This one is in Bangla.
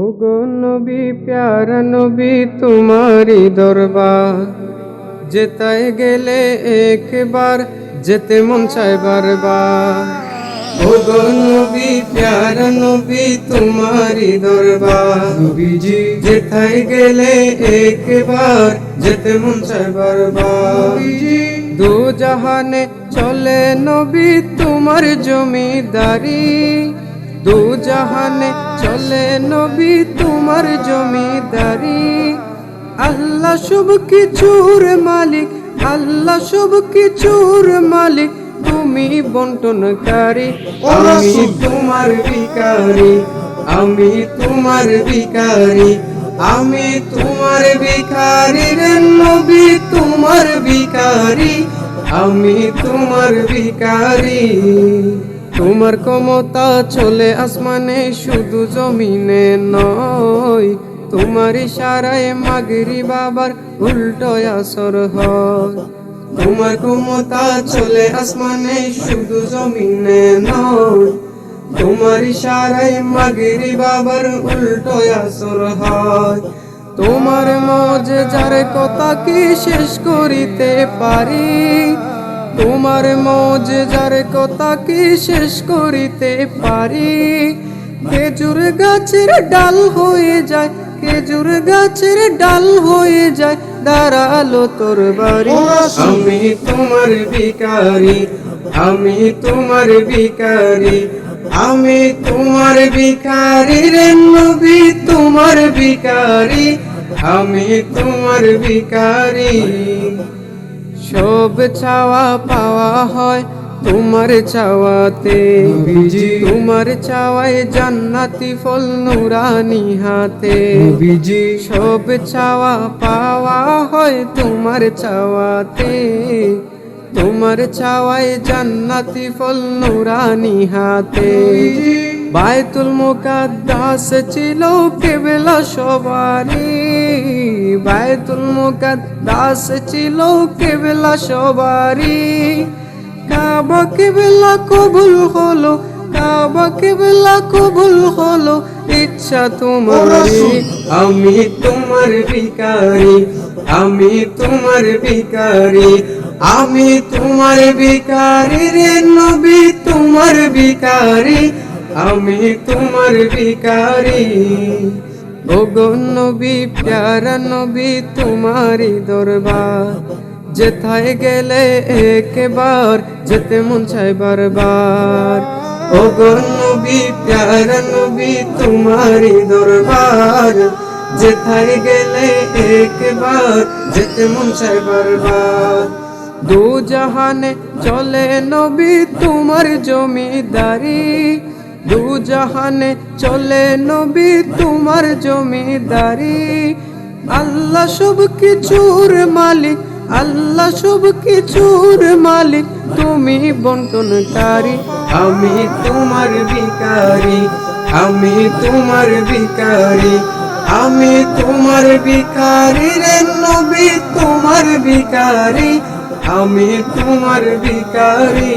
ওগো নবী প্যারা নবী তোমারি দরবার, যেতায় গেলে একবার যেতে মন চায় বারবার। ওগো নবী প্যারা নবী তোমারি দরবার, নবীজি যেতায় গেলে একবার যেতে মন চায় বারবার। দু জাহানে চলে নবী তোমার জমিদারি, দু জাহানে চলে নবী তোমার জমিদারি। আল্লাহ সব কিছুর মালিক, আল্লাহ সব কিছুর মালিক, তুমি বন্টনকারী। আমি তোমার ভিখারি, আমি তোমার ভিখারি, আমি তোমার ভিখারি রে নবী তোমার ভিখারি, আমি তোমার ভিখারি। তোমার ক্ষমতা চলে আসমানে শুধু জমিনে নয়, তোমার ইশারায় মাগরিব আবার উল্টো আসর হয়। তোমার ক্ষমতা চলে আসমানে শুধু জমিনে নয়, তোমার ইশারায় মাগরিব আবার উল্টো আসর হয়। তোমার মুজিজার কথা কি শেষ করিতে পারি, তোমার মুজিজার কথা কি শেষ করিতে পারি। খেজুর গাছের ডাল হয়ে যায়, খেজুর গাছের ডাল হয়ে যায় দাঁড়ালো তোর বাড়ি। আমি তোমার ভিখারি, আমি তোমার ভিখারি, আমি তোমার ভিখারি রে নবী তোমার ভিখারি, আমি তোমার ভিখারি। সব চাওয়া পাওয়া হয় তোমার চাওয়াতে, তোমার চাওয়ায় জান্নাতি ফল নুরানি হাতে। সব চাওয়া পাওয়া হয় তোমার চাওয়াতে, তোমার চাওয়ায় জান্নাতি ফল নুরানি হাতে। বাইতুল মুকাদ্দাস ছিল কেবলা সবারই, বাইতুল মুকাদ্দাস ছিল কেবলা সবারই। কাবা কেবলা কবুল হলো, কাবা কেবলা কবুল হলো ইচ্ছা তোমারই। আমি তোমার ভিখারি, আমি তোমার ভিখারি, আমি তোমার ভিখারি রে নবী তোমার ভিখারি, আমি তোমার ভিখারি। ওগো নবী প্যারা নবী তোমারি দরবার, যেথায় গেলে একবার যেতে মন চায় বারবার। ওগো নবী প্যারা নবী তোমারি দরবার, যেথায় গেলে একবার যেতে মন চায় বারবার। দু জাহানে চলে নবী তোমার জমিদারি, দু জাহানে চলে নবী তোমার জমিদারি। আল্লাহ সব কিছুর মালিক, আল্লাহ সব কিছুর মালিক, তুমি বন্টনকারী। আমি তোমার ভিখারি, আমি তোমার ভিখারি, আমি তোমার ভিখারি রে নবী তোমার ভিখারি, আমি তোমার ভিখারি।